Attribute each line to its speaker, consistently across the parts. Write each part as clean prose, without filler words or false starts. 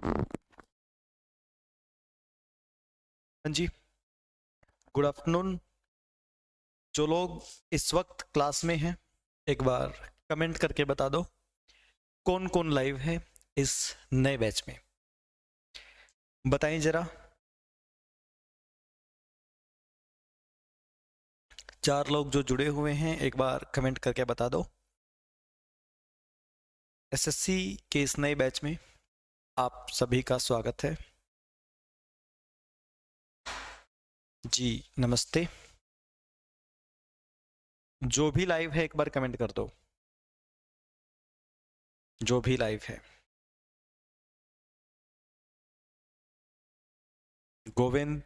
Speaker 1: हाँ जी, good afternoon. जो लोग इस वक्त क्लास में हैं, एक बार कमेंट करके बता दो कौन कौन लाइव है इस नए बैच में। बताएं जरा। 4 लोग जो जुड़े हुए हैं, एक बार कमेंट करके बता दो। एसएससी के इस नए बैच में आप सभी का स्वागत है। जी नमस्ते। जो भी लाइव है एक बार कमेंट कर दो, जो भी लाइव है। गोविंद,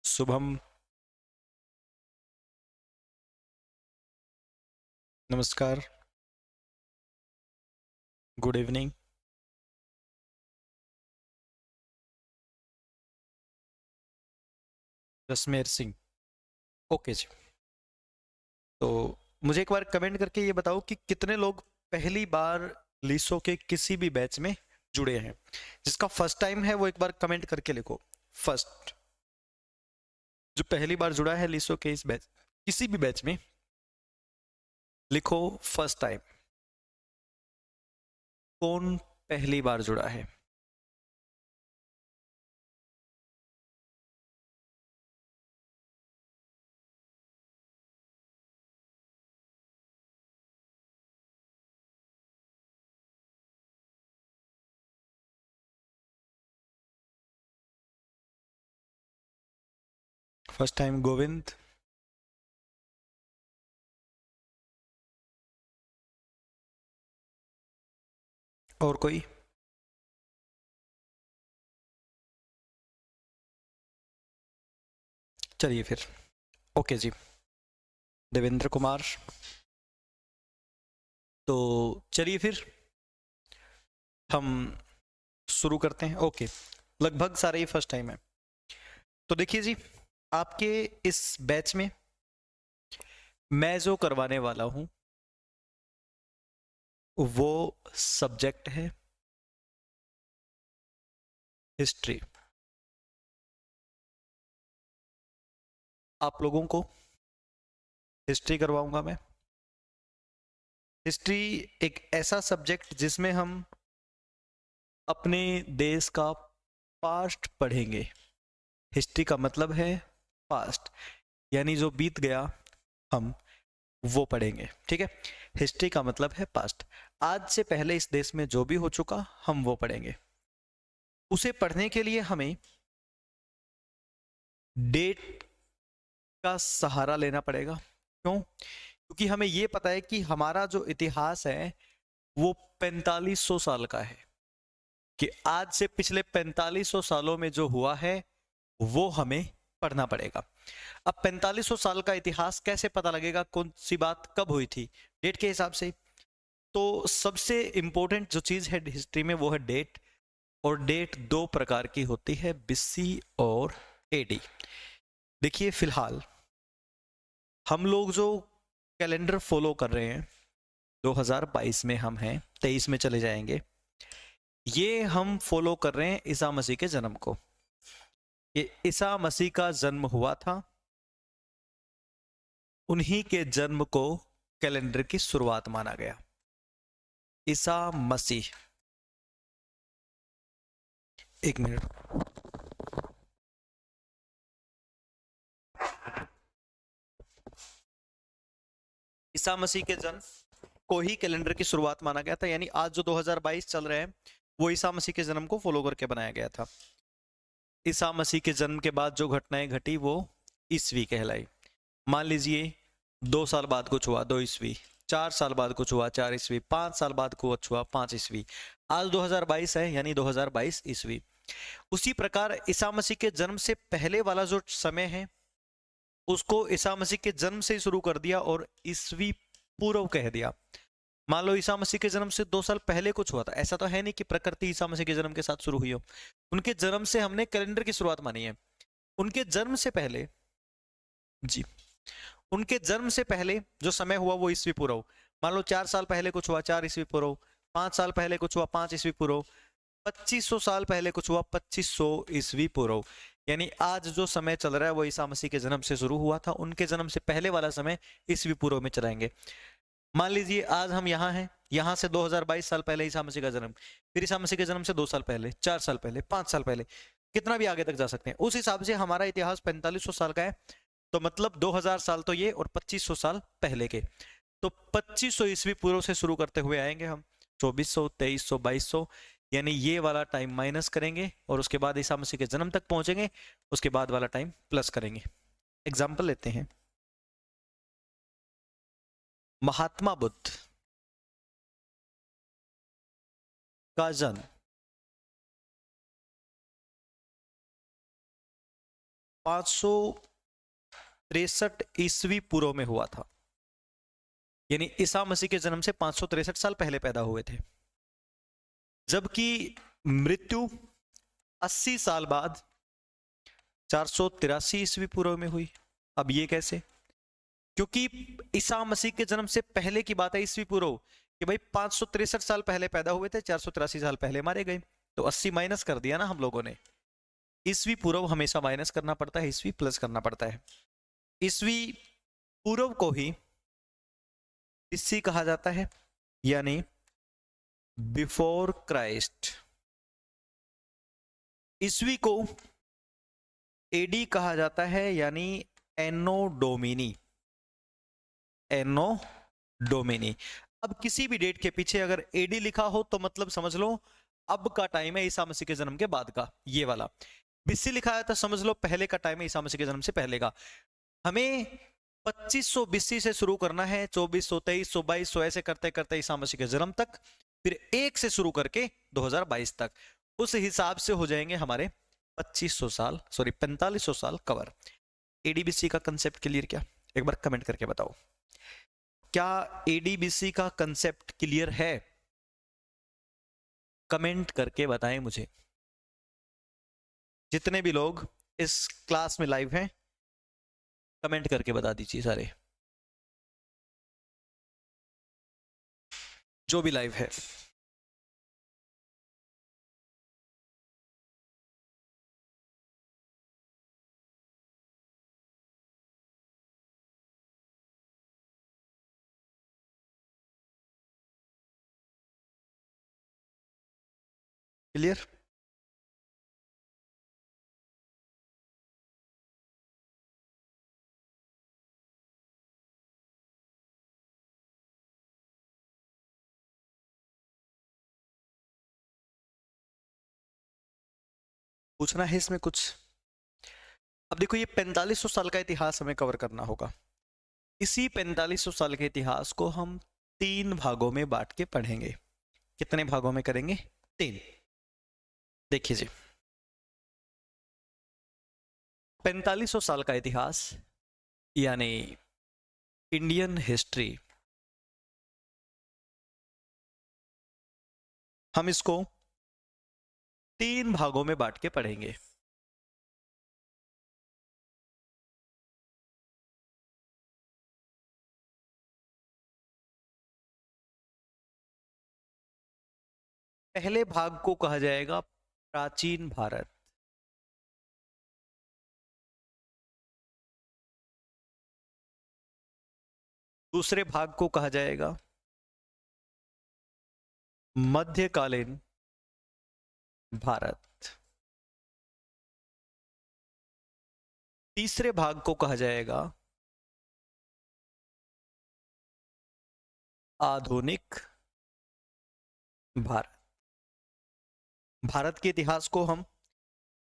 Speaker 1: शुभम, नमस्कार, good evening. Jasmer Singh, okay ji. तो मुझे एक बार कमेंट करके ये बताओ कि कितने लोग पहली बार लीसो के किसी भी बैच में जुड़े हैं। जिसका फर्स्ट टाइम है वो एक बार कमेंट करके लिखो। फर्स्ट, जो पहली बार जुड़ा है लीसो के इस बैच, किसी भी बैच में, लिखो फर्स्ट टाइम। कौन पहली बार जुड़ा है? First time Govind. और कोई? चलिए फिर, ओके जी। देवेंद्र कुमार। तो चलिए फिर हम शुरू करते हैं। ओके, लगभग सारे ही फर्स्ट टाइम है। तो देखिए जी, आपके इस बैच में मैं जो करवाने वाला हूं वो सब्जेक्ट है हिस्ट्री। आप लोगों को हिस्ट्री करवाऊंगा मैं। हिस्ट्री एक ऐसा सब्जेक्ट जिसमें हम अपने देश का पास्ट पढ़ेंगे। हिस्ट्री का मतलब है पास्ट, यानी जो बीत गया हम वो पढ़ेंगे। ठीक है, हिस्ट्री का मतलब है पास्ट। आज से पहले इस देश में जो भी हो चुका हम वो पढ़ेंगे। उसे पढ़ने के लिए हमें डेट का सहारा लेना पड़ेगा। क्यों? क्योंकि हमें ये पता है कि हमारा जो इतिहास है वो 4500 साल का है, कि आज से पिछले 4500 सालों में जो हुआ है वो हमें पढ़ना पड़ेगा। अब 4500 साल का इतिहास कैसे पता लगेगा कौन सी बात कब हुई थी? डेट के हिसाब से। तो सबसे इंपॉर्टेंट जो चीज है हिस्ट्री में वो है डेट। और डेट 2 प्रकार की होती है, बीसी और एडी। देखिए, फिलहाल हम लोग जो कैलेंडर फॉलो कर रहे हैं 2022 में हम हैं, 23 में चले जाएंगे। ये हम फॉलो कर रहे हैं ईसा मसीह के जन्म को। ये ईसा मसीह का जन्म हुआ था, उन्हीं के जन्म को कैलेंडर की शुरुआत माना गया। ईसा मसीह, एक मिनट। ईसा मसीह के जन्म को ही कैलेंडर की शुरुआत माना गया था, यानी आज जो 2022 चल रहे हैं वो ईसा मसीह के जन्म को फॉलो करके बनाया गया था। ईसा मसीह के जन्म के बाद जो घटनाएं घटी वो ईसवी कहलाई। मान लीजिए 2 साल बाद कुछ हुआ, 2 ईसवी। 4 साल बाद कुछ हुआ, 4 ईसवी। 5 साल बाद कुछ हुआ, 5 ईसवी। आज 2022 है, यानी 2022 ईसवी। उसी प्रकार ईसा मसीह के जन्म से पहले वाला जो समय है उसको ईसा मसीह के जन्म से ही शुरू कर दिया और ईसवी पूर्व कह दिया। मान लो ईसा मसीह के जन्म से 2 साल पहले कुछ हुआ था, ऐसा तो है नहीं कि प्रकृति ईसा मसीह के जन्म के साथ शुरू हुई हो। उनके जन्म से हमने कैलेंडर की शुरुआत मानी है। उनके जन्म से पहले, जी, उनके जन्म से पहले जो समय हुआ वो ईसवी पूर्व। मान लो 4 साल पहले कुछ हुआ, 4 ईसवी पूर्व। 5 साल पहले कुछ हुआ, 5 ईसवी पूर्व। 2500 साल पहले कुछ हुआ, 2500 ईस्वी पूर्व, यानी आज जो समय चल रहा है वो ईसा मसीह के जन्म से शुरू हुआ था, उनके जन्म से पहले वाला समय ईस्वी पूर्व में चलाएंगे। मान लीजिए आज हम यहाँ हैं, यहाँ से 2022 साल पहले ईसा मसीह का जन्म, फिर ईसा मसीह के जन्म से 2 साल पहले, 4 साल पहले, 5 साल पहले, कितना भी आगे तक जा सकते हैं। उस हिसाब से हमारा इतिहास 4500 साल का है, तो मतलब 2000 साल तो ये और 2500 साल पहले के, तो 2500 ईस्वी पूर्व से शुरू करते हुए आएंगे हम 2400, 2300, 2200, यानी ये वाला टाइम माइनस करेंगे और उसके बाद ईसा मसीह के जन्म तक पहुंचेंगे, उसके बाद वाला टाइम प्लस करेंगे। एग्जाम्पल लेते हैं, महात्मा बुद्ध का जन्म 563 ईस्वी पूर्व में हुआ था, यानी ईसा मसीह के जन्म से 563 साल पहले पैदा हुए थे, जबकि मृत्यु 80 साल बाद 483 ईस्वी पूर्व में हुई। अब ये कैसे? क्योंकि ईसा मसीह के जन्म से पहले की बात है ईस्वी पूर्व, कि भाई 563 साल पहले पैदा हुए थे, 483 साल पहले मारे गए, तो 80 माइनस कर दिया ना हम लोगों ने। ईस्वी पूर्व हमेशा माइनस करना पड़ता है, ईस्वी प्लस करना पड़ता है। ईस्वी पूर्व को ही BC कहा जाता है, यानी बिफोर क्राइस्ट। ईस्वी को AD कहा जाता है, यानी एनो डोमिनी, एनो डोमिनी। अब किसी भी डेट के पीछे अगर AD लिखा हो तो मतलब समझ लो अब का टाइम है ईसा मसीह के जन्म के बाद का, ये वाला। BC लिखा है तो समझ लो पहले का टाइम है ईसा मसीह के जन्म से पहले का। हमें 2500 BC से शुरू करना है, 2400, 2300, 2200 ऐसे करते करते ईसा मसीह के जन्म तक, फिर 1 से शुरू करके 2022 तक, उस हिसाब से हो जाएंगे हमारे 2500 साल, सॉरी 4500 साल कवर। ADBC का कंसेप्ट क्लियर क्या? एक बार कमेंट करके बताओ, क्या ADBC का कंसेप्ट क्लियर है? कमेंट करके बताएं मुझे। जितने भी लोग इस क्लास में लाइव हैं कमेंट करके बता दीजिए सारे, जो भी लाइव है। क्लियर? पूछना है इसमें कुछ? अब देखो ये 4500 साल का इतिहास हमें कवर करना होगा। इसी 4500 साल के इतिहास को हम 3 भागों में बांट के पढ़ेंगे। कितने भागों में करेंगे? 3। देखिए जी, 4500 साल का इतिहास यानी इंडियन हिस्ट्री, हम इसको 3 भागों में बांट के पढ़ेंगे। पहले भाग को कहा जाएगा प्राचीन भारत, दूसरे भाग को कहा जाएगा मध्यकालीन भारत, तीसरे भाग को कहा जाएगा आधुनिक भारत। भारत के इतिहास को हम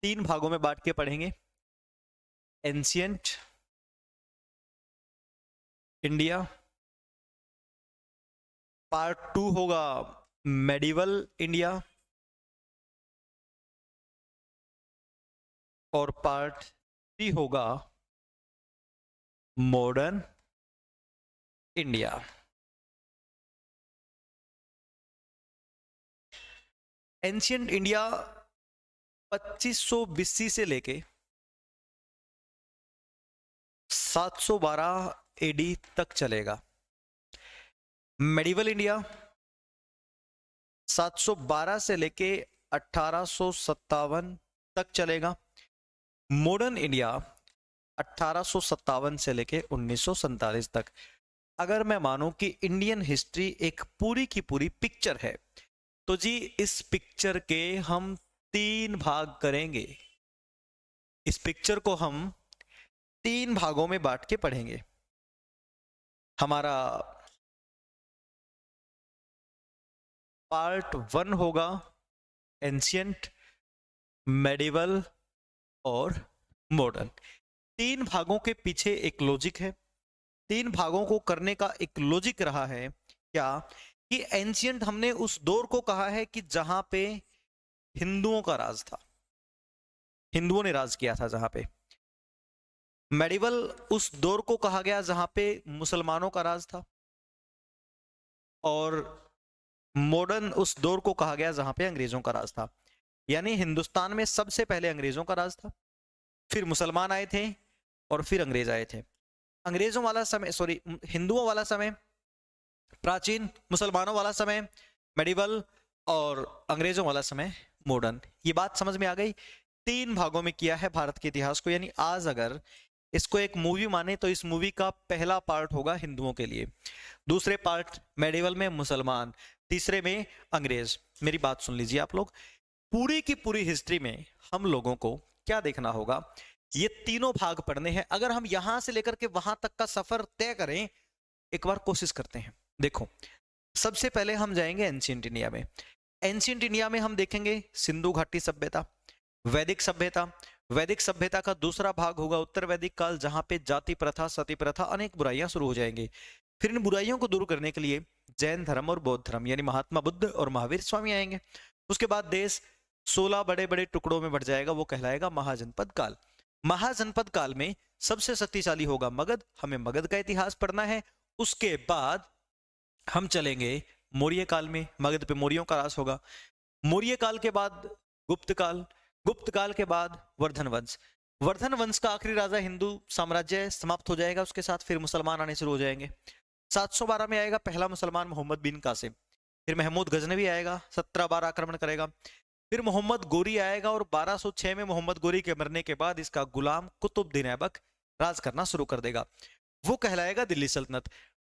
Speaker 1: 3 भागों में बांट के पढ़ेंगे। एंशियंट इंडिया, पार्ट 2 होगा मेडिवल इंडिया, और पार्ट 3 होगा modern India. Ancient India 2500 BC से लेके 712 AD तक चलेगा। मेडिवल इंडिया 712 से लेके 1857 तक चलेगा। मॉडर्न इंडिया 1857 से लेके 1947 तक। अगर मैं मानूं कि इंडियन हिस्ट्री एक पूरी की पूरी पिक्चर है, तो जी इस पिक्चर के हम 3 भाग करेंगे। इस पिक्चर को हम 3 भागों में बांट के पढ़ेंगे। हमारा पार्ट 1 होगा एंशियंट, मेडिवल और मॉडर्न। 3 भागों के पीछे एक लॉजिक है। 3 भागों को करने का एक लॉजिक रहा है क्या, कि एंशियंट हमने उस दौर को कहा है कि जहां पे हिंदुओं का राज था, हिंदुओं ने राज किया था जहां पे। मेडिवल उस दौर को कहा गया जहां पे मुसलमानों का राज था। और मॉडर्न उस दौर को कहा गया जहां पे अंग्रेजों का राज था। यानी हिंदुस्तान में सबसे पहले अंग्रेजों का राज था, फिर मुसलमान आए थे और फिर अंग्रेज आए थे। अंग्रेजों वाला समय, सॉरी, हिंदुओं वाला समय प्राचीन, मुसलमानों वाला समय मेडिवल और अंग्रेजों वाला समय मॉडर्न। ये बात समझ में आ गई। 3 भागों में किया है भारत के इतिहास को। यानी आज अगर इसको एक मूवी माने तो इस मूवी का पहला पार्ट होगा हिंदुओं के लिए, दूसरे पार्ट मेडिवल में मुसलमान, तीसरे में अंग्रेज। मेरी बात सुन लीजिए आप लोग, पूरी की पूरी हिस्ट्री में हम लोगों को क्या देखना होगा, ये तीनों भाग पढ़ने हैं। अगर हम यहां से लेकर के वहां तक का सफर तय करें, एक बार कोशिश करते हैं। देखो, सबसे पहले हम जाएंगे एंशिएंट इंडिया में। एंशिएंट इंडिया में हम देखेंगे सिंधु घाटी सभ्यता, वैदिक सभ्यता। वैदिक सभ्यता का दूसरा भाग होगा उत्तर वैदिक काल, जहां पे जाति प्रथा, सती प्रथा, अनेक बुराइयां शुरू हो जाएंगी। फिर इन बुराइयों को दूर करने के लिए जैन धर्म और बौद्ध धर्म यानी महात्मा बुद्ध और महावीर स्वामी आएंगे। उसके बाद देश 16 बड़े बड़े टुकड़ों में बढ़ जाएगा, वो कहलाएगा महाजनपद काल। महाजनपद काल में सबसे शक्तिशाली होगा मगध, हमें मगध का इतिहास पढ़ना है। उसके बाद हम चलेंगे मौर्य काल में, मगध पे मौर्यों का राज होगा। मौर्य काल के बाद गुप्त काल, गुप्त काल के बाद वर्धन वंश। वर्धन वंश का आखिरी राजा हिंदू साम्राज्य समाप्त हो जाएगा, उसके साथ फिर मुसलमान आने शुरू हो जाएंगे। 712 में आएगा पहला मुसलमान मोहम्मद बिन कासिम। फिर महमूद गजनवी आएगा, 17 बार आक्रमण करेगा। फिर मोहम्मद गोरी आएगा और 1206 में मोहम्मद गोरी के मरने के बाद इसका गुलाम कुतुबुद्दीन ऐबक राज करना शुरू कर देगा, वो कहलाएगा दिल्ली सल्तनत।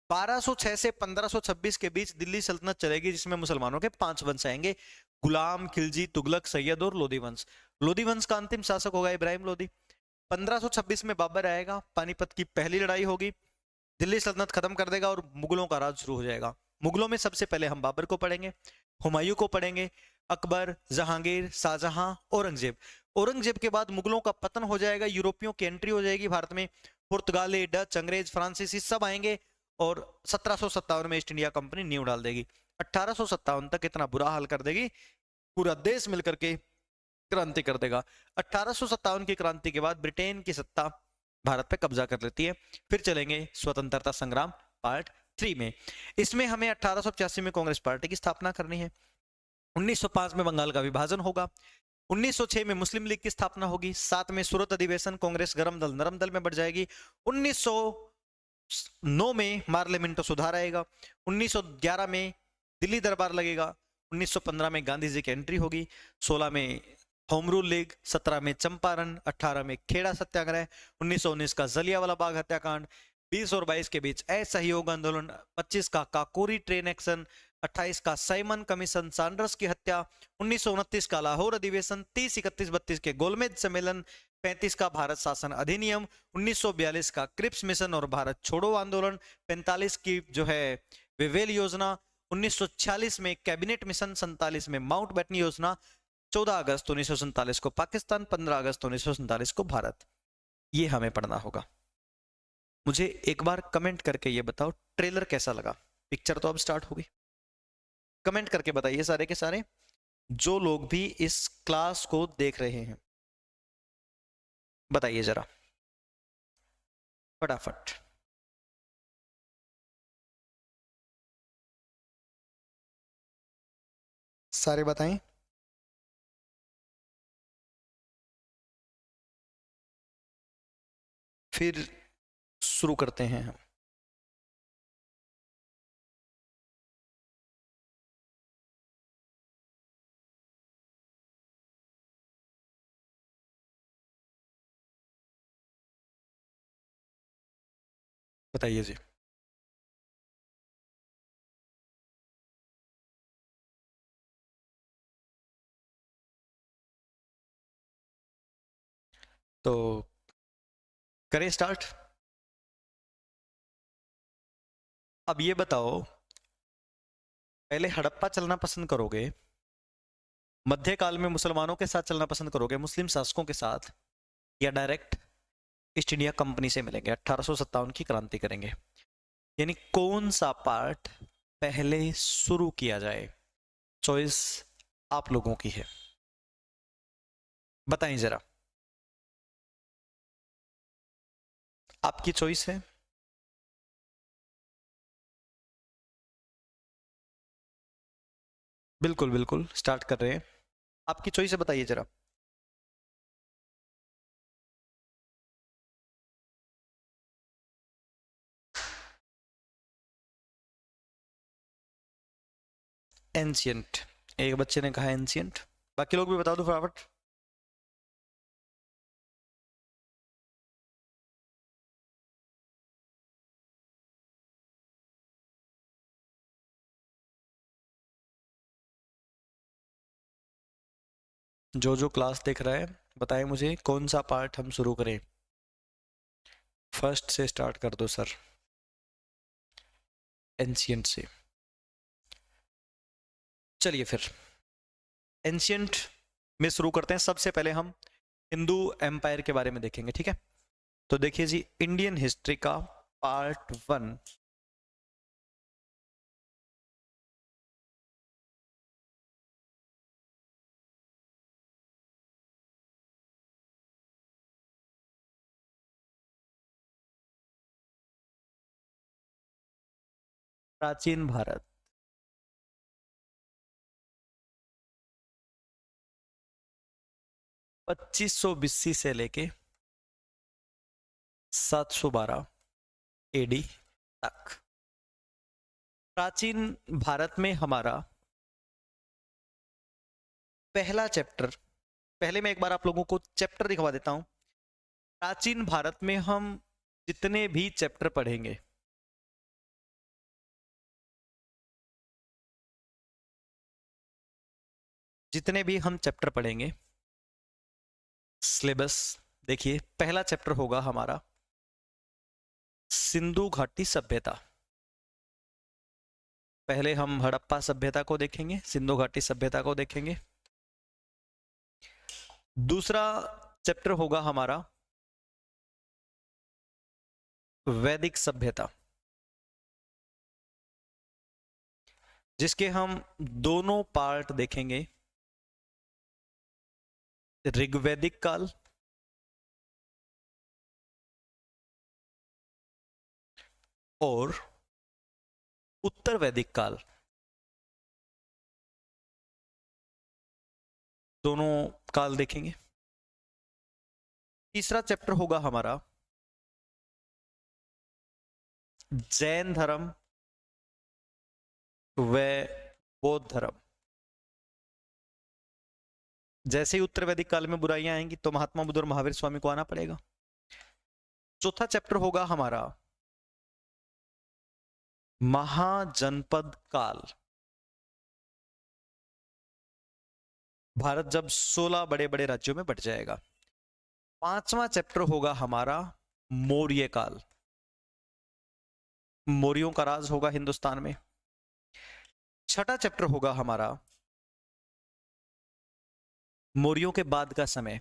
Speaker 1: 1206 से 1526 के बीच दिल्ली सल्तनत चलेगी, जिसमें मुसलमानों के 5 वंश आएंगे, गुलाम, खिलजी, तुगलक, सैयद और लोधी वंश। लोधी वंश का अंतिम शासक होगा इब्राहिम लोधी। 1526 में बाबर आएगा, पानीपत की पहली लड़ाई होगी, दिल्ली सल्तनत खत्म कर देगा और मुगलों का राज शुरू हो जाएगा। मुगलों में सबसे पहले हम बाबर को पढ़ेंगे, हुमायूं को पढ़ेंगे, अकबर, जहांगीर, शाहजहां, औरंगजेब। औरंगजेब के बाद मुगलों का पतन हो जाएगा, यूरोपियों की एंट्री हो जाएगी भारत में, पुर्तगाली, डच, अंग्रेज, फ्रांसीसी सब आएंगे और 1757 में ईस्ट इंडिया कंपनी नींव डाल देगी। 1857 तक इतना बुरा हाल कर देगी, पूरा देश मिलकर के क्रांति कर देगा। 1857 की क्रांति के बाद ब्रिटेन की सत्ता भारत पे कब्जा कर लेती है। फिर चलेंगे स्वतंत्रता संग्राम पार्ट 3 में। इसमें हमें 1885 में कांग्रेस पार्टी की स्थापना करनी है। 1905 में बंगाल का विभाजन होगा। 1906 में मुस्लिम लीग की स्थापना होगी। 7 में सूरत अधिवेशन, कांग्रेस गरम दल नरम दल में बढ़ जाएगी। 1909 में पार्लियामेंट सुधार आएगा। 1911 में दिल्ली दरबार लगेगा। 1915 में गांधी जी की एंट्री होगी। 16 में होम रूल लीग, 17 में चंपारण, 18 में खेड़ा सत्याग्रह, 1919 का जलियांवाला बाग हत्याकांड, 20 और 22 के बीच असहयोग आंदोलन, 25 का काकोरी ट्रेन एक्शन, 28 का साइमन कमीशन, सैंडर्स की हत्या, 1929 का लाहौर अधिवेशन, 30, 31, 32 के गोलमेज सम्मेलन, 35 का भारत शासन अधिनियम, 1942 का क्रिप्स मिशन और भारत छोड़ो आंदोलन, 45 की जो है वेवेल योजना, 1946 में कैबिनेट मिशन, 47 में माउंट बैटनी योजना, 14 अगस्त 1947 को पाकिस्तान, 15 अगस्त 1947 को भारत। ये हमें पढ़ना होगा। मुझे एक बार कमेंट करके ये बताओ ट्रेलर कैसा लगा। पिक्चर तो अब स्टार्ट होगी, कमेंट करके बताइए सारे के सारे जो लोग भी इस क्लास को देख रहे हैं, बताइए जरा फटाफट। सारे बताएं। फिर शुरू करते हैं हम। बताइए जी। तो करें स्टार्ट। अब ये बताओ, पहले हड़प्पा चलना पसंद करोगे, मध्यकाल में मुसलमानों के साथ चलना पसंद करोगे, मुस्लिम शासकों के साथ, या डायरेक्ट ईस्ट इंडिया कंपनी से मिलेंगे, 1857 की क्रांति करेंगे? यानी कौन सा पार्ट पहले शुरू किया जाए? चॉइस आप लोगों की है, बताएं जरा। आपकी चॉइस है। बिल्कुल बिल्कुल, स्टार्ट कर रहे हैं। आपकी चॉइस है, बताइए जरा। एंशियंट, एक बच्चे ने कहा एंशियंट, बाकी लोग भी बता दो फटाफट। जो जो क्लास देख रहा है, बताएं मुझे कौन सा पार्ट हम शुरू करें। फर्स्ट से स्टार्ट कर दो सर, एंशियंट से। चलिए फिर एंशियंट में शुरू करते हैं। सबसे पहले हम हिंदू एम्पायर के बारे में देखेंगे, ठीक है? तो देखिए जी, इंडियन हिस्ट्री का पार्ट 1। प्राचीन भारत, 2500 BC से लेके 712 एडी तक। प्राचीन भारत में हमारा पहला चैप्टर, पहले मैं एक बार आप लोगों को चैप्टर दिखवा देता हूं। प्राचीन भारत में हम जितने भी चैप्टर पढ़ेंगे, जितने भी हम चैप्टर पढ़ेंगे, सिलेबस देखिए, पहला चैप्टर होगा हमारा सिंधु घाटी सभ्यता। पहले हम हड़प्पा सभ्यता को देखेंगे, सिंधु घाटी सभ्यता को देखेंगे। दूसरा चैप्टर होगा हमारा वैदिक सभ्यता, जिसके हम दोनों पार्ट देखेंगे, ऋग्वैदिक काल और उत्तर वैदिक काल, दोनों काल देखेंगे। तीसरा चैप्टर होगा हमारा जैन धर्म व बौद्ध धर्म। जैसे ही उत्तर वैदिक काल में बुराइयां आएंगी तो महात्मा बुद्ध और महावीर स्वामी को आना पड़ेगा। चौथा चैप्टर होगा हमारा महाजनपद काल। भारत जब 16 बड़े बड़े राज्यों में बंट जाएगा। पांचवा चैप्टर होगा हमारा मौर्य काल, मौर्यों का राज होगा हिंदुस्तान में। छठा चैप्टर होगा हमारा मौर्यों के बाद का समय,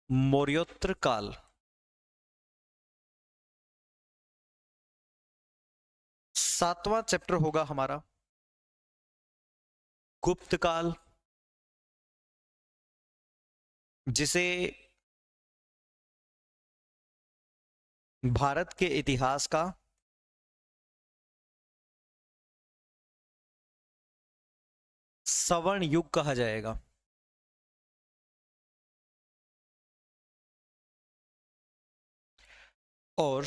Speaker 1: मौर्योत्तर काल। सातवां चैप्टर होगा हमारा गुप्त काल, जिसे भारत के इतिहास का स्वर्ण युग कहा जाएगा। और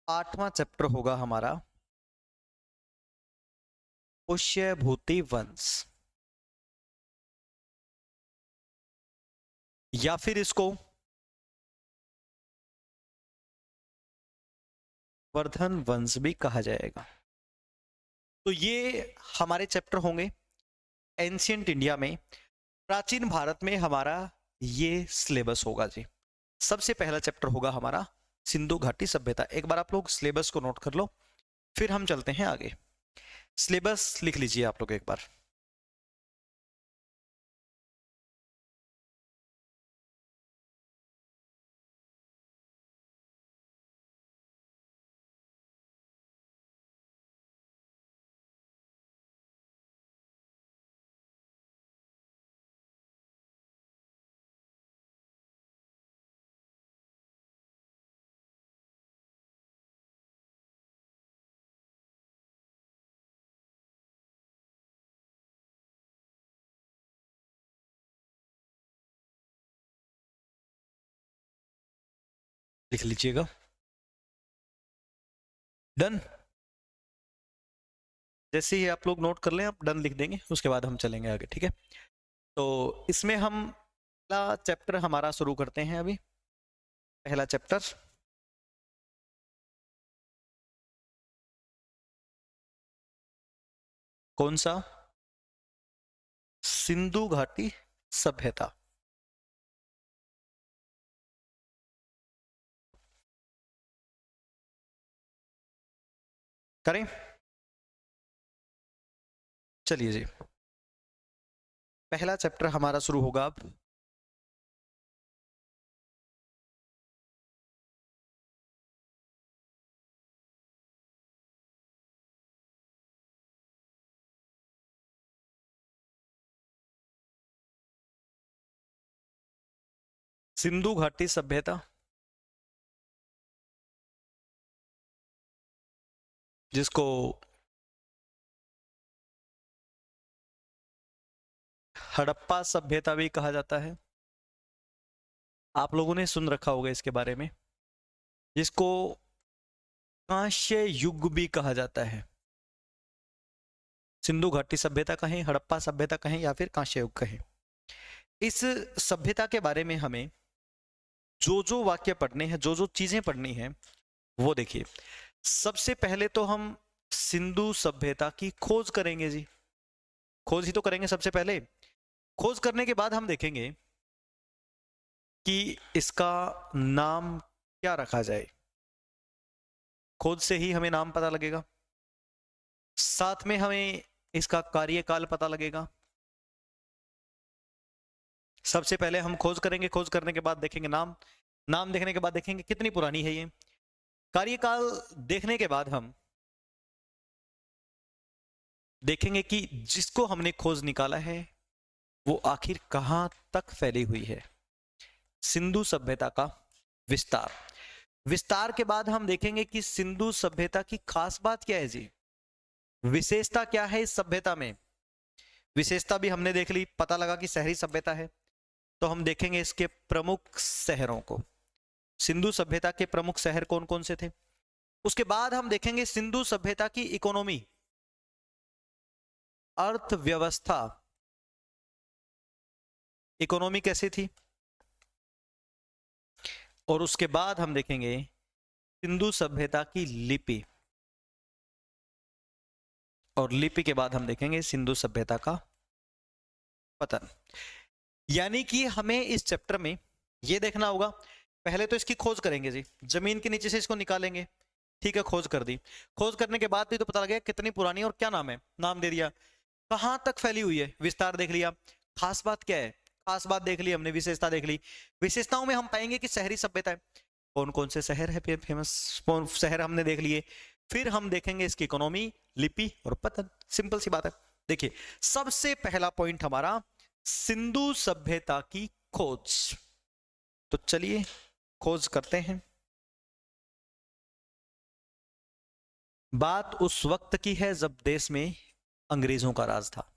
Speaker 1: आठवां चैप्टर होगा हमारा पुष्यभूति वंश, या फिर इसको वर्धन वंश भी कहा जाएगा। तो ये हमारे चैप्टर होंगे एंशियंट इंडिया में, प्राचीन भारत में हमारा ये सिलेबस होगा जी। सबसे पहला चैप्टर होगा हमारा सिंधु घाटी सभ्यता। एक बार आप लोग सिलेबस को नोट कर लो, फिर हम चलते हैं आगे। सिलेबस लिख लीजिए आप लोग एक बार। लिख लीजिएगा। डन। जैसे ही आप लोग नोट कर लें, आप डन लिख देंगे, उसके बाद हम चलेंगे आगे, ठीक है। तो इसमें हम पहला चैप्टर हमारा शुरू करते हैं अभी। पहला चैप्टर कौन सा? सिंधु घाटी सभ्यता। करें? चलिए जी, पहला चैप्टर हमारा शुरू होगा अब। सिंधु घाटी सभ्यता, जिसको हड़प्पा सभ्यता भी कहा जाता है। आप लोगों ने सुन रखा होगा इसके बारे में, जिसको कांस्य युग भी कहा जाता है। सिंधु घाटी सभ्यता कहें, हड़प्पा सभ्यता कहें, या फिर कांस्य युग कहें, इस सभ्यता के बारे में हमें जो जो वाक्य पढ़ने हैं, जो जो चीजें पढ़नी है, वो देखिए। सबसे पहले तो हम सिंधु सभ्यता की खोज करेंगे जी। खोज ही तो करेंगे सबसे पहले। खोज करने के बाद हम देखेंगे कि इसका नाम क्या रखा जाए। खोज से ही हमें नाम पता लगेगा, साथ में हमें इसका कार्यकाल पता लगेगा। सबसे पहले हम खोज करेंगे, खोज करने के बाद देखेंगे नाम, नाम देखने के बाद देखेंगे कितनी पुरानी है ये, कार्यकाल देखने के बाद हम देखेंगे कि जिसको हमने खोज निकाला है वो आखिर कहां तक फैली हुई है। सिंधु सभ्यता का विस्तार। विस्तार के बाद हम देखेंगे कि सिंधु सभ्यता की खास बात क्या है जी, विशेषता क्या है इस सभ्यता में। विशेषता भी हमने देख ली, पता लगा कि शहरी सभ्यता है। तो हम देखेंगे इसके प्रमुख शहरों को। सिंधु सभ्यता के प्रमुख शहर कौन कौन से थे। उसके बाद हम देखेंगे सिंधु सभ्यता की इकोनॉमी, अर्थव्यवस्था, इकोनॉमी कैसी थी। और उसके बाद हम देखेंगे सिंधु सभ्यता की लिपि, और लिपि के बाद हम देखेंगे सिंधु सभ्यता का पतन। यानी कि हमें इस चैप्टर में यह देखना होगा, पहले तो इसकी खोज करेंगे जी, जमीन के नीचे से इसको निकालेंगे, ठीक है। खोज कर दी, खोज करने के बाद भी तो पता लगेगा कितनी पुरानी और क्या नाम है, नाम दे दिया। कहां तक फैली हुई है, विस्तार देख लिया। खास बात क्या है, खास बात देख ली हमने, विशेषता देख ली। विशेषताओं में हम पाएंगे कि शहरी सभ्यता है, कौन कौन से शहर है फेमस शहर हमने देख लिए। फिर हम देखेंगे इसकी इकोनॉमी, लिपि और पतन। सिंपल सी बात है। देखिए, सबसे पहला पॉइंट हमारा सिंधु सभ्यता की खोज। तो चलिए खोज करते हैं। बात उस वक्त की है जब देश में अंग्रेजों का राज था।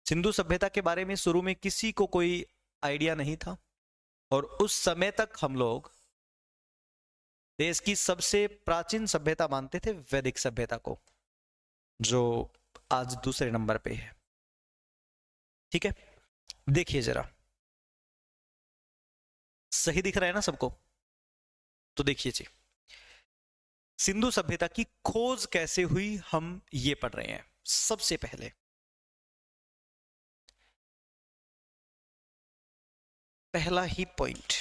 Speaker 1: सिंधु सभ्यता के बारे में शुरू में किसी को कोई आइडिया नहीं था, और उस समय तक हम लोग देश की सबसे प्राचीन सभ्यता मानते थे वैदिक सभ्यता को, जो आज दूसरे नंबर पे है, ठीक है। देखिए जरा, सही दिख रहा है ना सबको? तो देखिए जी, सिंधु सभ्यता की खोज कैसे हुई हम ये पढ़ रहे हैं। सबसे पहले पहला ही पॉइंट,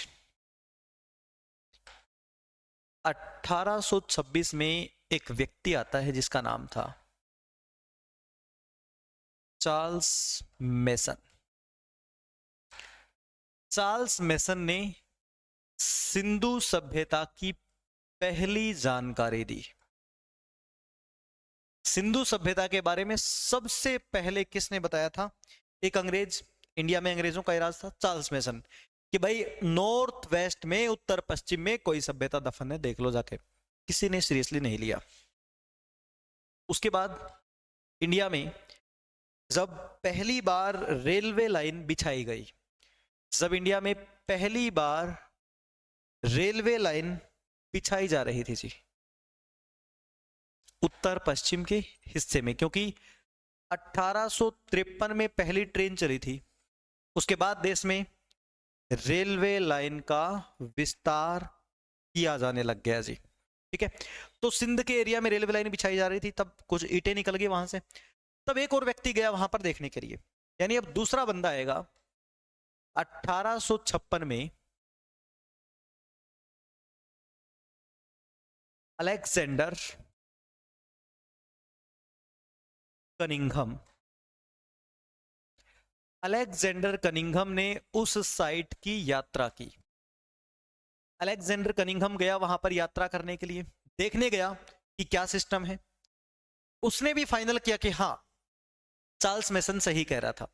Speaker 1: 1826 में एक व्यक्ति आता है जिसका नाम था चार्ल्स मेसन। चार्ल्स मेसन ने सिंधु सभ्यता की पहली जानकारी दी। सिंधु सभ्यता के बारे में सबसे पहले किसने बताया था? एक अंग्रेज, इंडिया में अंग्रेजों का राज था, चार्ल्स मेसन, कि भाई नॉर्थ वेस्ट में, उत्तर पश्चिम में कोई सभ्यता दफन है, देख लो जाके। किसी ने सीरियसली नहीं लिया। उसके बाद इंडिया में जब पहली बार रेलवे लाइन बिछाई गई, जब इंडिया में पहली बार रेलवे लाइन बिछाई जा रही थी जी, उत्तर पश्चिम के हिस्से में, क्योंकि 1853 में पहली ट्रेन चली थी। उसके बाद देश में रेलवे लाइन का विस्तार किया जाने लग गया जी। ठीक है, तो सिंध के एरिया में रेलवे लाइन बिछाई जा रही थी, तब कुछ ईंटें निकल गई वहां से। तब एक और व्यक्ति गया वहां पर देखने के लिए, यानी अब दूसरा बंदा आएगा 1856 में। Alexander Cunningham. अलेक्जेंडर कनिंघम ने उस साइट की यात्रा की। अलेक्जेंडर कनिंघम गया वहां पर यात्रा करने के लिए, देखने गया कि क्या सिस्टम है। उसने भी फाइनल किया कि हाँ, चार्ल्स मेसन सही कह रहा था।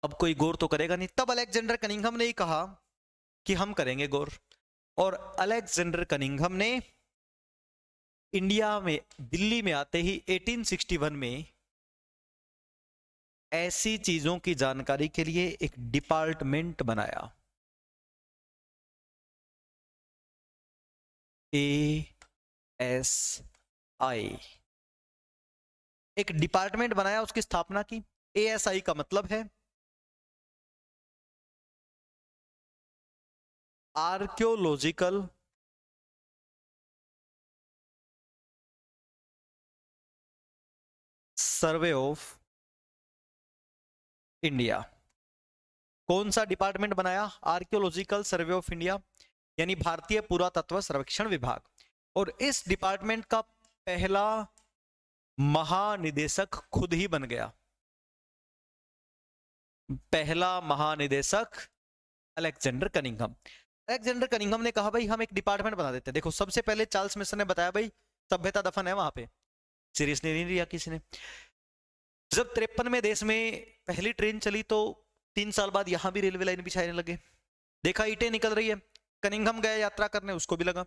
Speaker 1: अब कोई गौर तो करेगा नहीं। तब अलेक्जेंडर कनिंघम ने ही कहा कि हम करेंगे गौर। और अलेक्जेंडर कनिंघम ने इंडिया में, दिल्ली में आते ही 1861 में ऐसी चीजों की जानकारी के लिए एक डिपार्टमेंट बनाया, ASI। एक डिपार्टमेंट बनाया, उसकी स्थापना की। ASI का मतलब है आर्कियोलॉजिकल सर्वे ऑफ इंडिया। कौन सा डिपार्टमेंट बनाया? आर्कियोलॉजिकल सर्वे ऑफ इंडिया, यानी भारतीय पुरातत्व सर्वेक्षण विभाग। और इस डिपार्टमेंट का पहला महानिदेशक खुद ही बन गया। पहला महानिदेशक अलेक्जेंडर कनिंघम। अलेक्जेंडर कनिंघम ने कहा भाई हम एक डिपार्टमेंट बना देते हैं। देखो, सबसे पहले चार्ल्स मेसन ने बताया भाई सभ्यता दफन है वहां पे, सीरियसली नहीं लिया किसी ने। जब 53 में देश में पहली ट्रेन चली तो 3 साल बाद यहां भी रेलवे लाइन बिछाने लगे। देखा ईंटें निकल रही है, कनिंघम गया यात्रा करने, उसको भी लगा।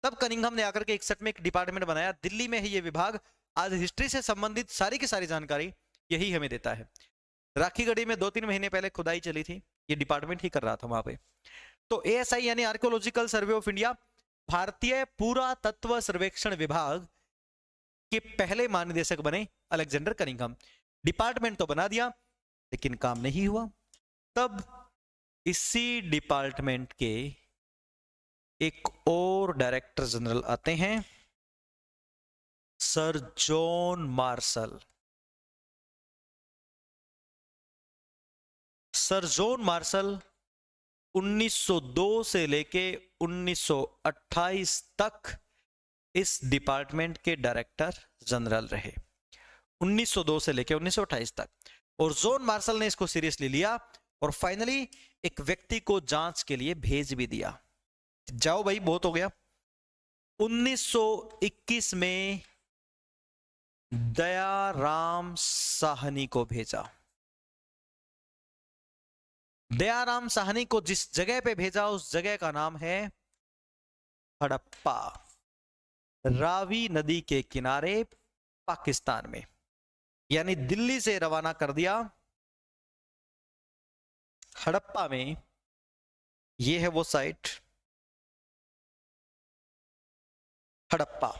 Speaker 1: तब कनिंघम ने आकर के 61 में एक डिपार्टमेंट बनाया। दिल्ली में है ये विभाग। आज हिस्ट्री से संबंधित सारी की सारी जानकारी यही हमें देता है। राखी गढ़ी में 2-3 महीने पहले खुदाई चली थी, ये डिपार्टमेंट ही कर रहा था वहां पे। तो ASI यानी आर्कियोलॉजिकल सर्वे ऑफ इंडिया, भारतीय पुरातत्व सर्वेक्षण विभाग के पहले महानिदेशक बने अलेक्जेंडर कनिंघम। डिपार्टमेंट तो बना दिया लेकिन काम नहीं हुआ। तब इसी डिपार्टमेंट के एक और डायरेक्टर जनरल आते हैं, sir John Marshall. Sir John Marshall 1902 से लेके 1928 तक इस डिपार्टमेंट के डायरेक्टर जनरल रहे। 1902 से लेके 1928 तक। और जॉन मार्शल ने इसको सीरियसली लिया और फाइनली एक व्यक्ति को जांच के लिए भेज भी दिया। जाओ भाई, बहुत हो गया। 1921 में दयाराम साहनी को भेजा। दयाराम साहनी को जिस जगह पे भेजा उस जगह का नाम है हड़प्पा, रावी नदी के किनारे पाकिस्तान में। यानी दिल्ली से रवाना कर दिया हड़प्पा में। ये है वो साइट हड़प्पा,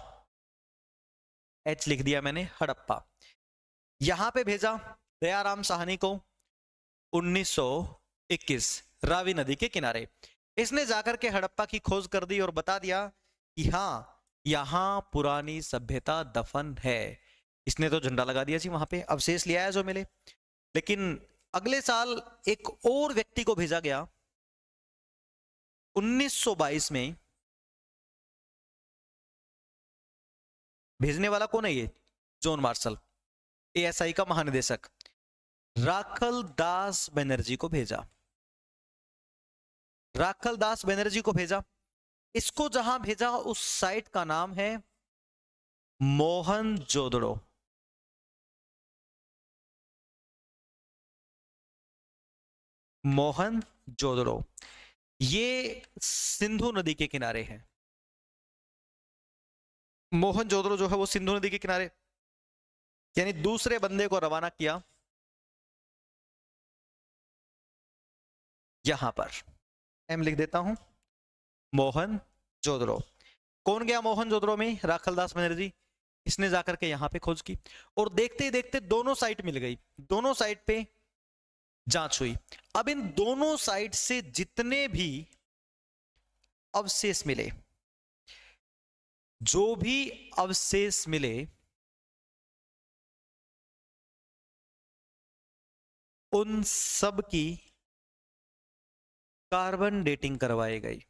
Speaker 1: H लिख दिया मैंने, हड़प्पा। यहां पे भेजा दयाराम साहनी को 1921, रावी नदी के किनारे। इसने जाकर के हड़प्पा की खोज कर दी और बता दिया कि हाँ, यहां पुरानी सभ्यता दफन है। इसने तो झंडा लगा दिया जी वहां पे, अवशेष लिया है जो मिले। लेकिन अगले साल एक और व्यक्ति को भेजा गया 1922 में। भेजने वाला कौन है ये? जॉन मार्शल, एएसआई का महानिदेशक। राखल दास बनर्जी को भेजा। राखल दास बनर्जी को भेजा। इसको जहां भेजा उस साइट का नाम है मोहनजोदड़ो। मोहनजोदड़ो ये सिंधु नदी के किनारे है। मोहनजोदड़ो जो है वो सिंधु नदी के किनारे, यानी दूसरे बंदे को रवाना किया यहां पर। एम लिख देता हूं, मोहनजोदड़ो। कौन गया मोहनजोदड़ो में? राखलदास बनर्जी। इसने जाकर के यहां पे खोज की, और देखते ही देखते दोनों साइट मिल गई। दोनों साइट पे जांच हुई। अब इन दोनों साइट से जितने भी अवशेष मिले, जो भी अवशेष मिले, उन सब की कार्बन डेटिंग करवाई गई।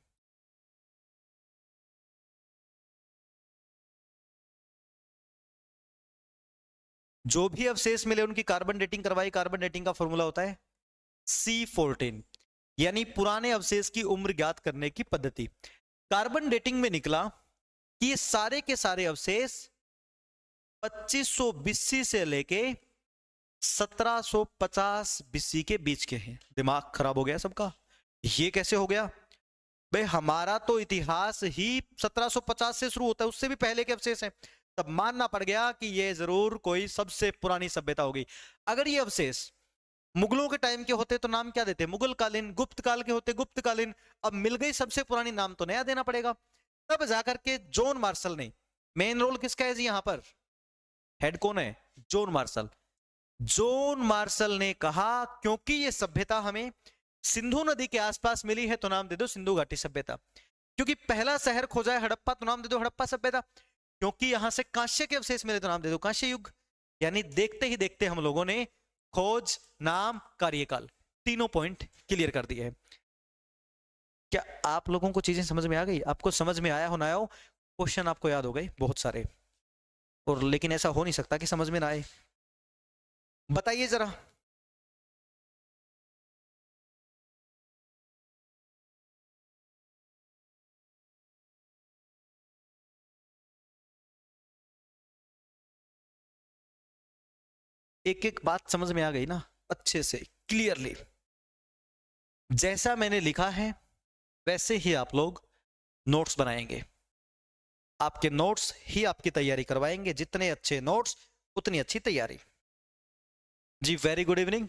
Speaker 1: जो भी अवशेष मिले उनकी कार्बन डेटिंग करवाई। कार्बन डेटिंग का फॉर्मूला होता है C14, यानी पुराने अवशेष की उम्र ज्ञात करने की पद्धति। कार्बन डेटिंग में निकला कि ये सारे के सारे अवशेष 2500 बीसी से लेके 1750 बीसी के बीच के हैं। दिमाग खराब हो गया सबका, ये कैसे हो गया भाई? हमारा तो इतिहास ही 1750 से शुरू होता है, उससे भी पहले के अवशेष हैं। तब मानना पड़ गया कि ये जरूर कोई सबसे पुरानी सभ्यता होगी। अगर ये अवशेष मुगलों के टाइम के होते तो नाम क्या देते? मुगल कालीन। गुप्त काल के होते गुप्त कालीन। अब मिल गई सबसे पुरानी, नाम तो नया देना पड़ेगा। तब जाकर के जॉन मार्शल ने, मेन रोल किसका है जी यहां पर? हेड कौन है? John Marshall. जॉन मार्शल ने कहा क्योंकि ये सभ्यता हमें सिंधु नदी के आसपास मिली है तो नाम दे दो सिंधु घाटी सभ्यता। क्योंकि पहला शहर खोजा है हड़प्पा तो नाम दे दो हड़प्पा सभ्यता। क्योंकि यहां से कांस्य के अवशेष मिले तो नाम दे दो कांस्य युग। यानी देखते ही देखते हम लोगों ने खोज, नाम, कार्यकाल, तीनों पॉइंट क्लियर कर दिए हैं। क्या आप लोगों को चीजें समझ में आ गई? आपको समझ में आया हो ना आया हो, क्वेश्चन आपको याद हो गए बहुत सारे। और लेकिन ऐसा हो नहीं सकता कि समझ में ना आए। बताइए जरा। एक एक बात समझ में आ गई ना अच्छे से, क्लियरली? जैसा मैंने लिखा है वैसे ही आप लोग नोट्स बनाएंगे। आपके नोट्स ही आपकी तैयारी करवाएंगे। जितने अच्छे नोट्स उतनी अच्छी तैयारी। जी वेरी गुड इवनिंग।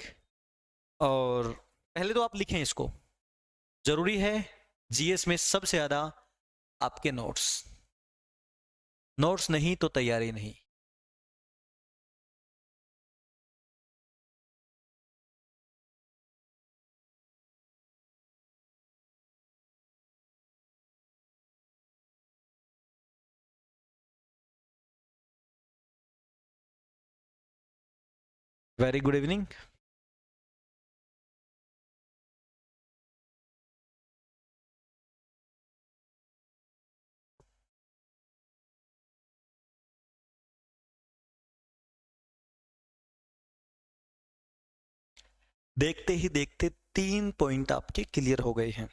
Speaker 1: और पहले तो आप लिखें इसको, जरूरी है जीएस में सबसे ज्यादा आपके नोट्स। नोट्स नहीं तो तैयारी नहीं। Very good evening. देखते ही देखते 3 पॉइंट आपके क्लियर हो गए हैं।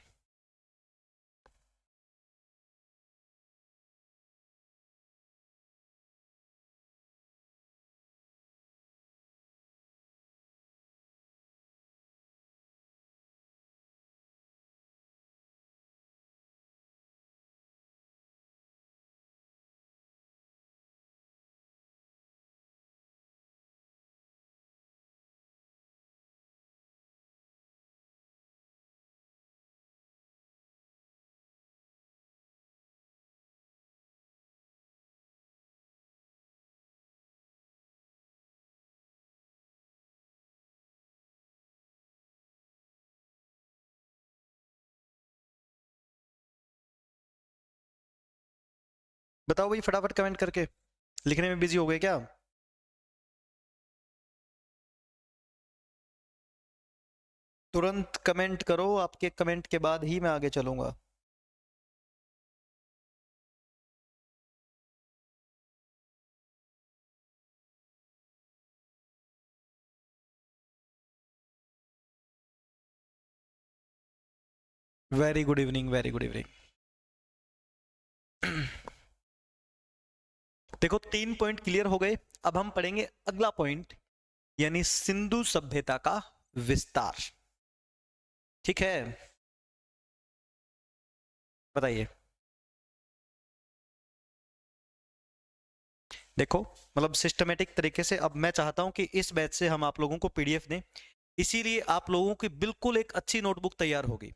Speaker 1: बताओ भाई फटाफट कमेंट करके, लिखने में बिजी हो गए क्या? तुरंत कमेंट करो, आपके कमेंट के बाद ही मैं आगे चलूंगा। Very good evening, very good evening. देखो 3 पॉइंट क्लियर हो गए। अब हम पढ़ेंगे अगला पॉइंट, यानी सिंधु सभ्यता का विस्तार। ठीक है, बताइए। देखो मतलब सिस्टमेटिक तरीके से, अब मैं चाहता हूं कि इस बैच से हम आप लोगों को पीडीएफ दें, इसीलिए आप लोगों की बिल्कुल एक अच्छी नोटबुक तैयार होगी।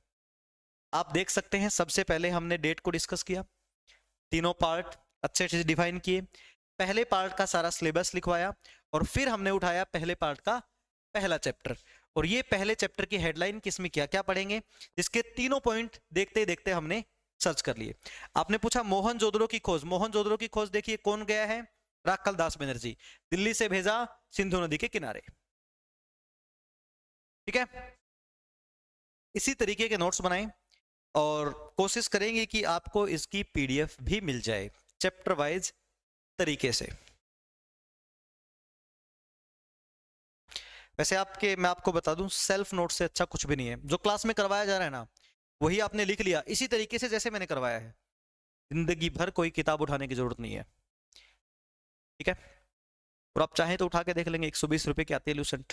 Speaker 1: आप देख सकते हैं सबसे पहले हमने डेट को डिस्कस किया, तीनों पार्ट अच्छे से डिफाइन किए, पहले पार्ट का सारा सिलेबस लिखवाया, और फिर हमने उठाया पहले पार्ट का पहला चैप्टर। और ये पहले चैप्टर की हेडलाइन किसमें क्या क्या पढ़ेंगे, जिसके तीनों पॉइंट देखते देखते हमने सर्च कर लिए। आपने पूछा मोहनजोदड़ो की खोज, मोहनजोदड़ो की खोज देखिए कौन गया है, राखल दास बनर्जी, दिल्ली से भेजा सिंधु नदी के किनारे। ठीक है, इसी तरीके के नोट्स बनाएं और कोशिश करेंगे कि आपको इसकी पीडीएफ भी मिल जाए चैप्टर वाइज तरीके से। वैसे आपके, मैं आपको बता दूं, सेल्फ नोट से अच्छा कुछ भी नहीं है। जो क्लास में करवाया जा रहा है ना, वही आपने लिख लिया इसी तरीके से जैसे मैंने करवाया है। जिंदगी भर कोई किताब उठाने की जरूरत नहीं है। ठीक है, और आप चाहें तो उठा के देख लेंगे, 120 रुपए की आती है लूसेंट,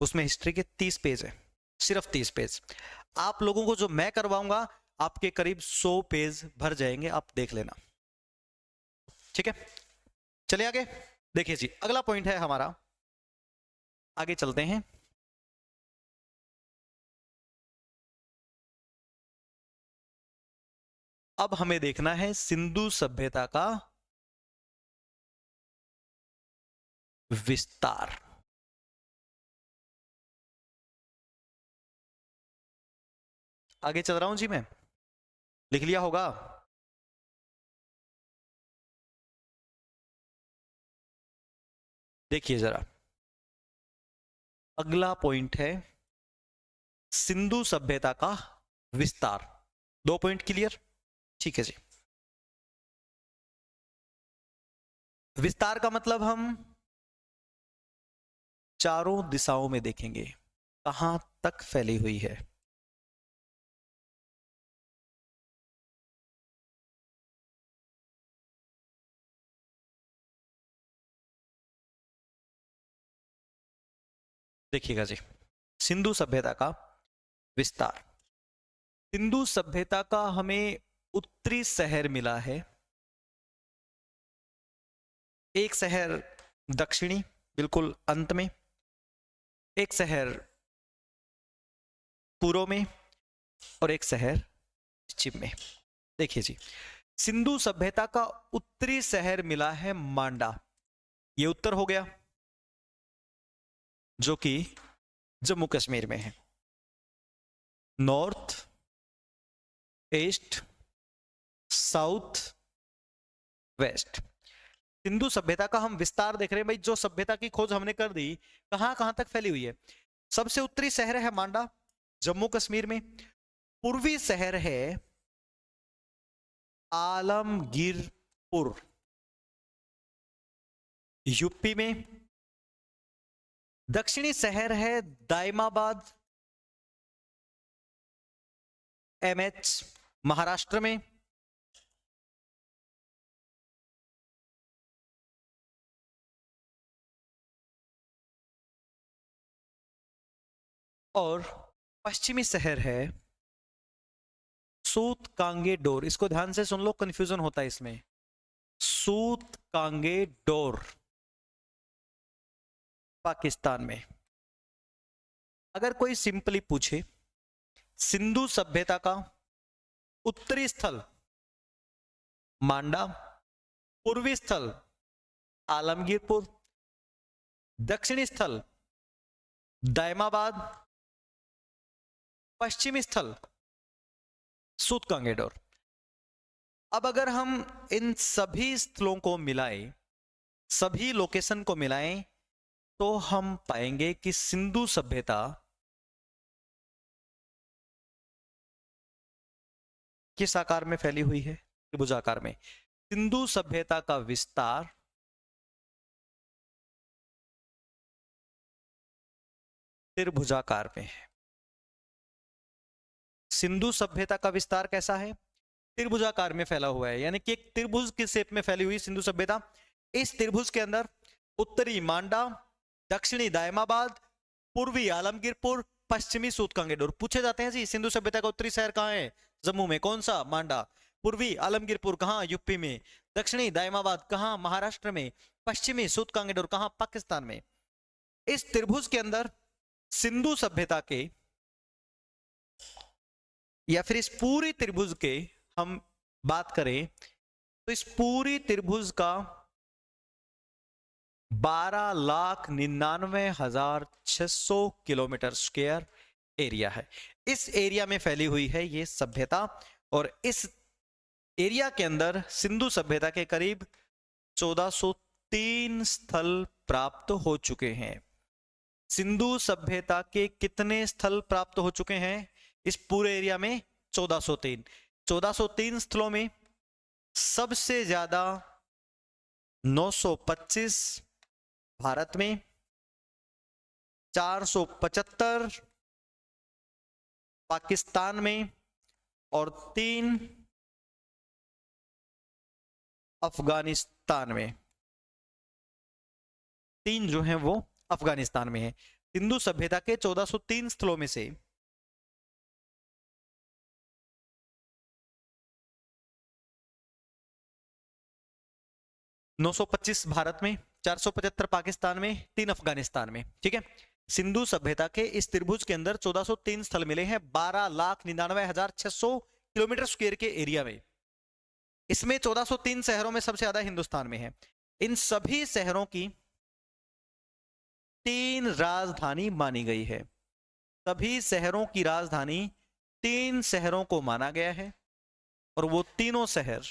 Speaker 1: उसमें हिस्ट्री के 30 पेज है, सिर्फ 30 पेज। आप लोगों को जो मैं करवाऊंगा, आपके करीब 100 पेज भर जाएंगे, आप देख लेना। ठीक है, चलिए आगे देखिए जी, अगला पॉइंट है हमारा, आगे चलते हैं। अब हमें देखना है सिंधु सभ्यता का विस्तार। आगे चल रहा हूं जी मैं, लिख लिया होगा। देखिए जरा, अगला पॉइंट है सिंधु सभ्यता का विस्तार। 2 पॉइंट क्लियर, ठीक है जी। विस्तार का मतलब हम चारों दिशाओं में देखेंगे, कहां तक फैली हुई है। देखिएगा जी, सिंधु सभ्यता का विस्तार। सिंधु सभ्यता का हमें उत्तरी शहर मिला है, एक शहर दक्षिणी बिल्कुल अंत में, एक शहर पूर्व में, और एक शहर पश्चिम में। देखिए जी, सिंधु सभ्यता का उत्तरी शहर मिला है मांडा, ये उत्तर हो गया, जो कि जम्मू कश्मीर में है। North, east, south, west, Sindhu सभ्यता का हम विस्तार देख रहे हैं भाई। जो सभ्यता की खोज हमने कर दी, कहां कहां तक फैली हुई है। सबसे उत्तरी शहर है मांडा, जम्मू कश्मीर में। पूर्वी शहर है आलमगीरपुर, यूपी में। दक्षिणी शहर है दायमाबाद, एमएच, महाराष्ट्र में। और पश्चिमी शहर है सूत कांगे डोर। इसको ध्यान से सुन लो, कंफ्यूजन होता है इसमें। सूत कांगे डोर, पाकिस्तान में। अगर कोई सिंपली पूछे सिंधु सभ्यता का उत्तरी स्थल मांडा, पूर्वी स्थल आलमगीरपुर, दक्षिणी स्थल दायमाबाद, पश्चिमी स्थल सूत कांगेडोर, अब अगर हम इन सभी स्थलों को मिलाएं, सभी लोकेशन को मिलाएं, तो हम पाएंगे कि सिंधु सभ्यता किस आकार में फैली हुई है? त्रिभुजाकार में। सिंधु सभ्यता का विस्तार त्रिभुजाकार में है। सिंधु सभ्यता का विस्तार कैसा है? त्रिभुजाकार में फैला हुआ है, यानी कि एक त्रिभुज की शेप में फैली हुई सिंधु सभ्यता। इस त्रिभुज के अंदर उत्तरी मांडा, दक्षिणी दायमाबाद, पूर्वी आलमगीरपुर, पश्चिमी सूतकांगेडोर। पूछे जाते हैं जी सिंधु सभ्यता का उत्तरी शहर कहाँ है? जम्मू में। कौन सा? मांडा। पूर्वी आलमगीरपुर कहाँ? यूपी में। दक्षिणी दायमाबाद कहाँ? महाराष्ट्र में। पश्चिमी सूतकांगेडोर कहाँ? पाकिस्तान में। इस त्रिभुज के अंदर सिंधु सभ्यता के, या फिर इस पूरी त्रिभुज के हम बात करें तो इस पूरी त्रिभुज का 12,99,600 किलोमीटर स्क्वायर एरिया है। इस एरिया में फैली हुई है ये सभ्यता, और इस एरिया के अंदर सिंधु सभ्यता के करीब 1403 स्थल प्राप्त हो चुके हैं। सिंधु सभ्यता के कितने स्थल प्राप्त हो चुके हैं इस पूरे एरिया में? 1403। 1403 स्थलों में सबसे ज्यादा 925 भारत में, 475 पाकिस्तान में, और 3 अफगानिस्तान में। 3 जो हैं वो अफगानिस्तान में है। सिंधु सभ्यता के 1403 स्थलों में से 925 भारत में, 475 पाकिस्तान में, 3 अफगानिस्तान में। ठीक है। सिंधु सभ्यता के इस त्रिभुज के अंदर 1403 स्थल मिले हैं 12,99,600 किलोमीटर स्क्वायर के एरिया में। इसमें 1403 शहरों में सबसे ज्यादा हिंदुस्तान में है। इन सभी शहरों की 3 राजधानी मानी गई है। सभी शहरों की राजधानी 3 शहरों को माना गया है, और वो तीनों शहर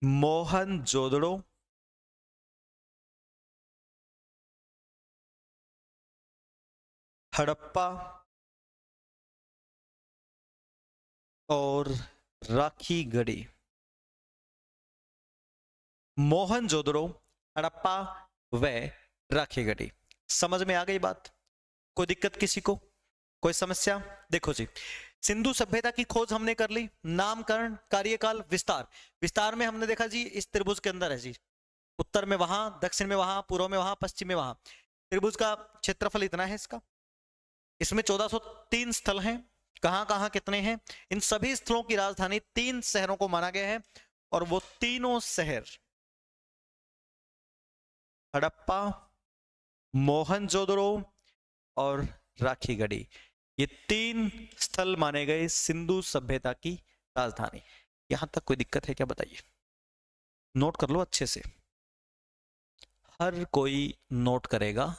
Speaker 1: मोहनजोदड़ो, हड़प्पा और राखीगढ़ी। मोहनजोदड़ो, हड़प्पा व राखीगढ़ी। समझ में आ गई बात? कोई दिक्कत किसी को? कोई समस्या? देखो जी, सिंधु सभ्यता की खोज हमने कर ली। नामकरण, कार्यकाल, विस्तार। विस्तार में हमने देखा जी इस त्रिभुज के अंदर है जी, उत्तर में वहां, दक्षिण में वहां, पूर्व में वहां, पश्चिम में वहां। त्रिभुज का क्षेत्रफल इतना है इसका। इसमें 1403 स्थल हैं। कहां कहां कितने हैं? इन सभी स्थलों की राजधानी 3 शहरों को माना गया है, और वो तीनों शहर हड़प्पा, मोहनजोदड़ो और राखीगढ़ी, ये 3 स्थल माने गए सिंधु सभ्यता की राजधानी। यहां तक कोई दिक्कत है क्या? बताइए। नोट कर लो अच्छे से, हर कोई नोट करेगा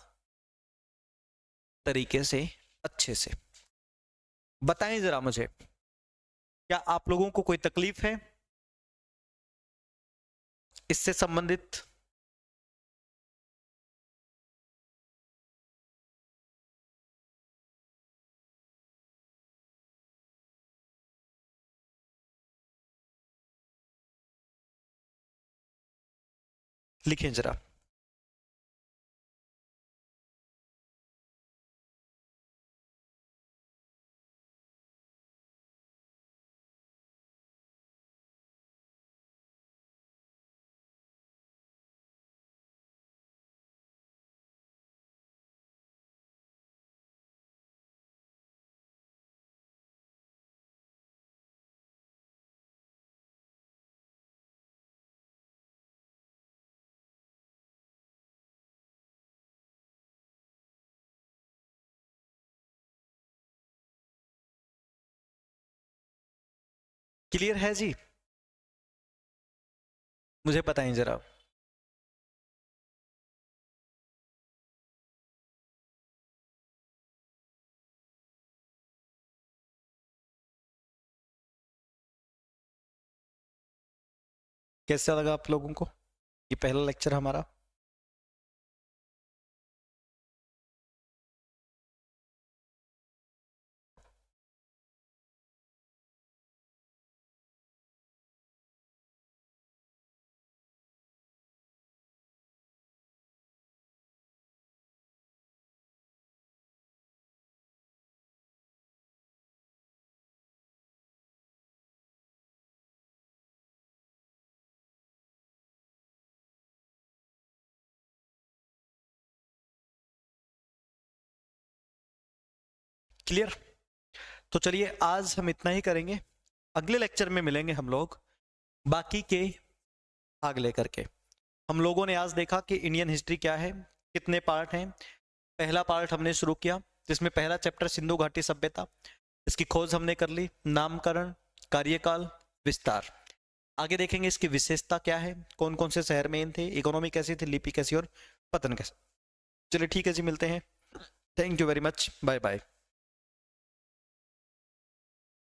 Speaker 1: तरीके से, अच्छे से। बताएं जरा मुझे, क्या आप लोगों को कोई तकलीफ है इससे संबंधित? लिखें जरा। क्लियर है जी? मुझे बताएं जरा। कैसा लगा आप लोगों को ये पहला लेक्चर हमारा? क्लियर? तो चलिए आज हम इतना ही करेंगे, अगले लेक्चर में मिलेंगे हम लोग बाकी के भाग लेकर के। हम लोगों ने आज देखा कि इंडियन हिस्ट्री क्या है, कितने पार्ट हैं। पहला पार्ट हमने शुरू किया जिसमें पहला चैप्टर सिंधु घाटी सभ्यता, इसकी खोज हमने कर ली, नामकरण, कार्यकाल, विस्तार। आगे देखेंगे इसकी विशेषता क्या है, कौन कौन से शहर मेन थे, इकोनॉमी कैसी थी, लिपि कैसी और पतन कैसा। चलिए ठीक है जी, मिलते हैं। Thank you very much, bye bye.